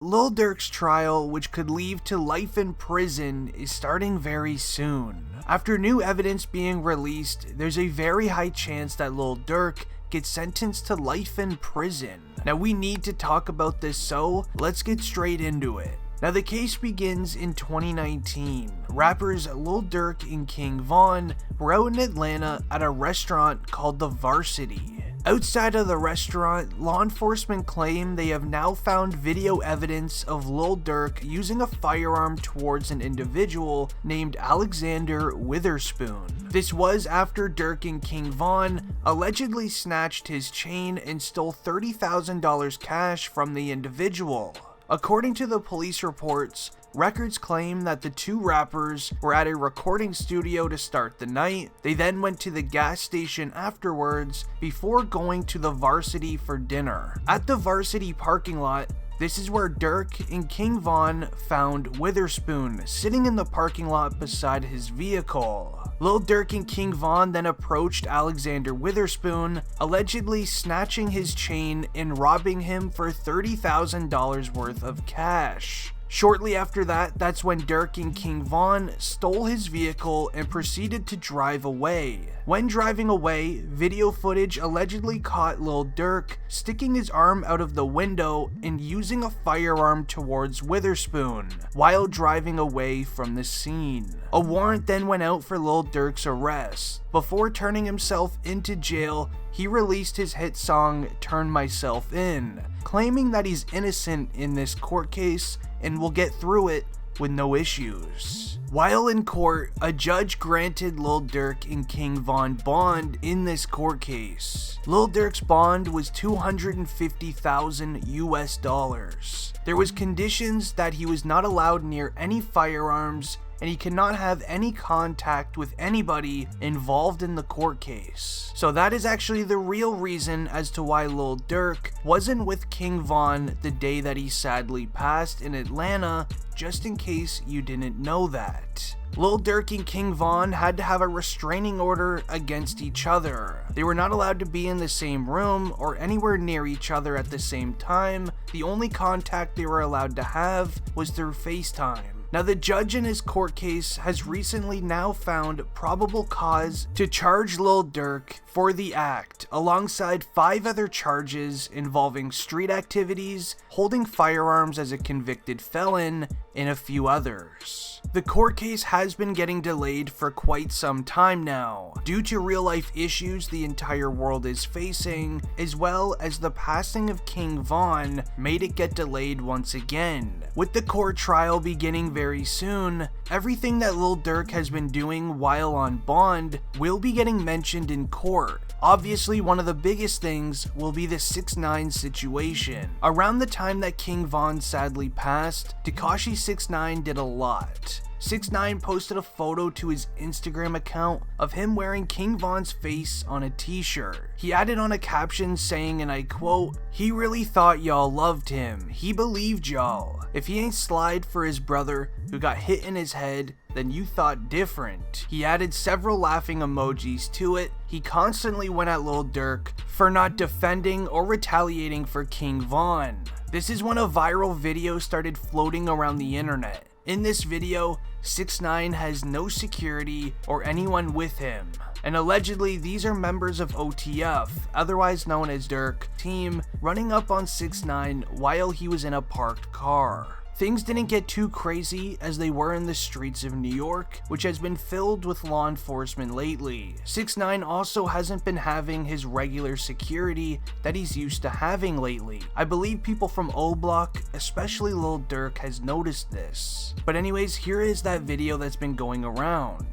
Lil Durk's trial, which could lead to life in prison, is starting very soon. After new evidence being released, there's a very high chance that Lil Durk gets sentenced to life in prison. Now we need to talk about this, so let's get straight into it. Now the case begins in 2019. Rappers Lil Durk and King Von were out in Atlanta at a restaurant called The Varsity. Outside of the restaurant, law enforcement claim they have now found video evidence of Lil Durk using a firearm towards an individual named Alexander Witherspoon. This was after Durk and King Von allegedly snatched his chain and stole $30,000 cash from the individual. According to the police reports, records claim that the two rappers were at a recording studio to start the night. They then went to the gas station afterwards before going to the Varsity for dinner. At the Varsity parking lot, this is where Durk and King Von found Witherspoon sitting in the parking lot beside his vehicle. Lil Durk and King Von then approached Alexander Witherspoon, allegedly snatching his chain and robbing him for $30,000 worth of cash. Shortly after that, that's when Durk and King Von stole his vehicle and proceeded to drive away. When driving away, video footage allegedly caught Lil Durk sticking his arm out of the window and using a firearm towards Witherspoon while driving away from the scene. A warrant then went out for Lil Durk's arrest. Before turning himself into jail, he released his hit song Turn Myself In, claiming that he's innocent in this court case and will get through it with no issues. While in court, a judge granted Lil Durk and King Von bond in this court case. Lil Durk's bond was $250,000 US. There was conditions that he was not allowed near any firearms and he cannot have any contact with anybody involved in the court case. So that is actually the real reason as to why Lil Durk wasn't with King Von the day that he sadly passed in Atlanta, just in case you didn't know that. Lil Durk and King Von had to have a restraining order against each other. They were not allowed to be in the same room or anywhere near each other at the same time. The only contact they were allowed to have was through FaceTime. Now the judge in his court case has recently now found probable cause to charge Lil Durk for the act, alongside 5 other charges involving street activities, holding firearms as a convicted felon, and a few others. The court case has been getting delayed for quite some time now, due to real life issues the entire world is facing, as well as the passing of King Von made it get delayed once again. With the court trial beginning very soon, everything that Lil Durk has been doing while on bond will be getting mentioned in court. Obviously, one of the biggest things will be the 6ix9ine situation. Around the time that King Von sadly passed, Tekashi 6ix9ine did a lot. 6ix9ine posted a photo to his Instagram account of him wearing King Von's face on a t-shirt. He added on a caption saying, and I quote, "He really thought y'all loved him. He believed y'all. If he ain't slide for his brother who got hit in his head, then you thought different." He added several laughing emojis to it. He constantly went at Lil Durk for not defending or retaliating for King Von. This is when a viral video started floating around the internet. In this video, 6ix9ine has no security or anyone with him, and allegedly these are members of OTF, otherwise known as Durk, team running up on 6ix9ine while he was in a parked car. Things didn't get too crazy as they were in the streets of New York, which has been filled with law enforcement lately. 6ix9ine also hasn't been having his regular security that he's used to having lately. I believe people from O Block, especially Lil Durk, has noticed this. But anyways, here is that video that's been going around.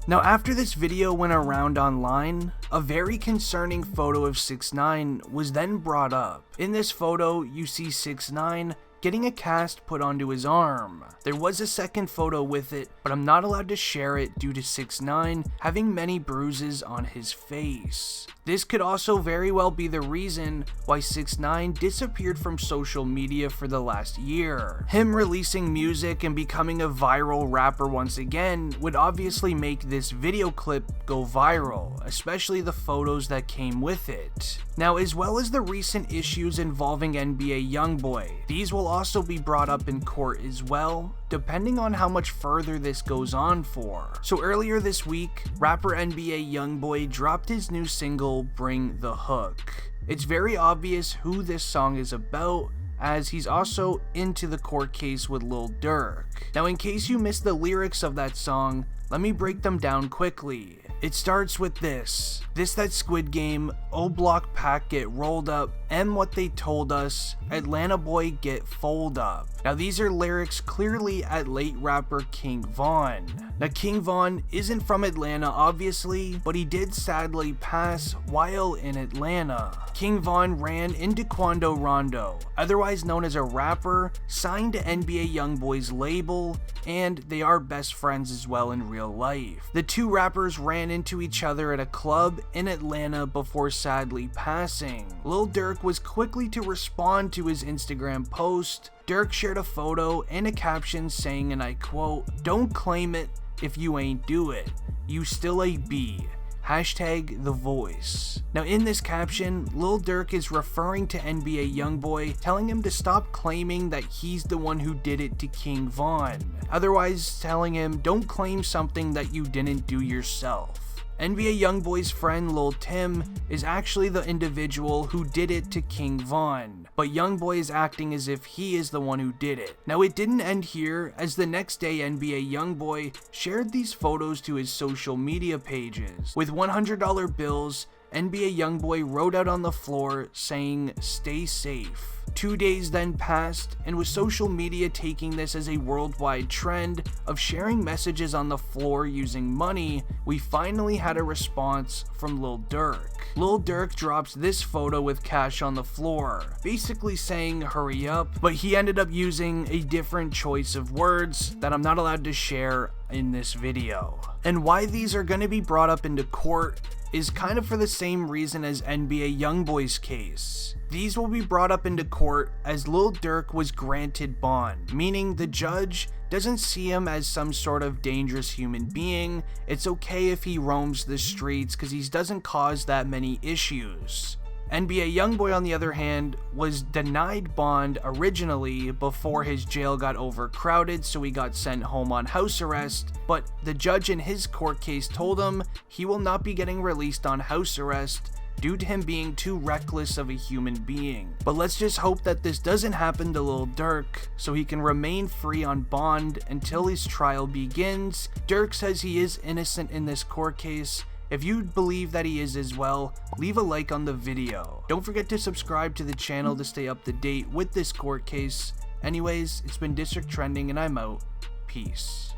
Now after this video went around online, a very concerning photo of 6ix9ine was then brought up. In this photo, you see 6ix9ine getting a cast put onto his arm. There was a second photo with it, but I'm not allowed to share it due to 6ix9ine having many bruises on his face. This could also very well be the reason why 6ix9ine disappeared from social media for the last year. Him releasing music and becoming a viral rapper once again would obviously make this video clip go viral, especially the photos that came with it. Now, as well as the recent issues involving NBA YoungBoy, these will also be brought up in court as well, depending on how much further this goes on for. So earlier this week, rapper NBA YoungBoy dropped his new single, Bring the Hook. It's very obvious who this song is about, as he's also into the court case with Lil Durk. Now, in case you missed the lyrics of that song, let me break them down quickly. It starts with this that Squid Game, O Block Pack get rolled up, and what they told us, Atlanta boy get fold up. Now these are lyrics clearly at late rapper King Von. Now King Von isn't from Atlanta obviously, but he did sadly pass while in Atlanta. King Von ran into Quando Rondo, otherwise known as a rapper, signed to NBA YoungBoy's label, and they are best friends as well in real life. The two rappers ran into each other at a club in Atlanta before sadly passing. Lil Durk was quickly to respond to his Instagram post. Durk shared a photo and a caption saying, and I quote, "Don't claim it if you ain't do it. You still a B. Hashtag the voice." Now in this caption, Lil Durk is referring to NBA YoungBoy, telling him to stop claiming that he's the one who did it to King Von. Otherwise telling him, don't claim something that you didn't do yourself. NBA YoungBoy's friend Lil Tim is actually the individual who did it to King Von, but YoungBoy is acting as if he is the one who did it. Now it didn't end here, as the next day NBA YoungBoy shared these photos to his social media pages. With $100 bills, NBA YoungBoy wrote out on the floor saying, "Stay safe." 2 days then passed, and with social media taking this as a worldwide trend of sharing messages on the floor using money, we finally had a response from Lil Durk. Lil Durk drops this photo with cash on the floor, basically saying hurry up, but he ended up using a different choice of words that I'm not allowed to share in this video. And why these are going to be brought up into court is kind of for the same reason as NBA YoungBoy's case. These will be brought up into court as Lil Durk was granted bond, meaning the judge doesn't see him as some sort of dangerous human being. It's okay if he roams the streets because he doesn't cause that many issues. NBA YoungBoy, on the other hand, was denied bond originally before his jail got overcrowded, so he got sent home on house arrest, but the judge in his court case told him he will not be getting released on house arrest due to him being too reckless of a human being. But let's just hope that this doesn't happen to Lil Durk, so he can remain free on bond until his trial begins. Durk says he is innocent in this court case. If you believe that he is as well, leave a like on the video. Don't forget to subscribe to the channel to stay up to date with this court case. Anyways, it's been District Trending and I'm out. Peace.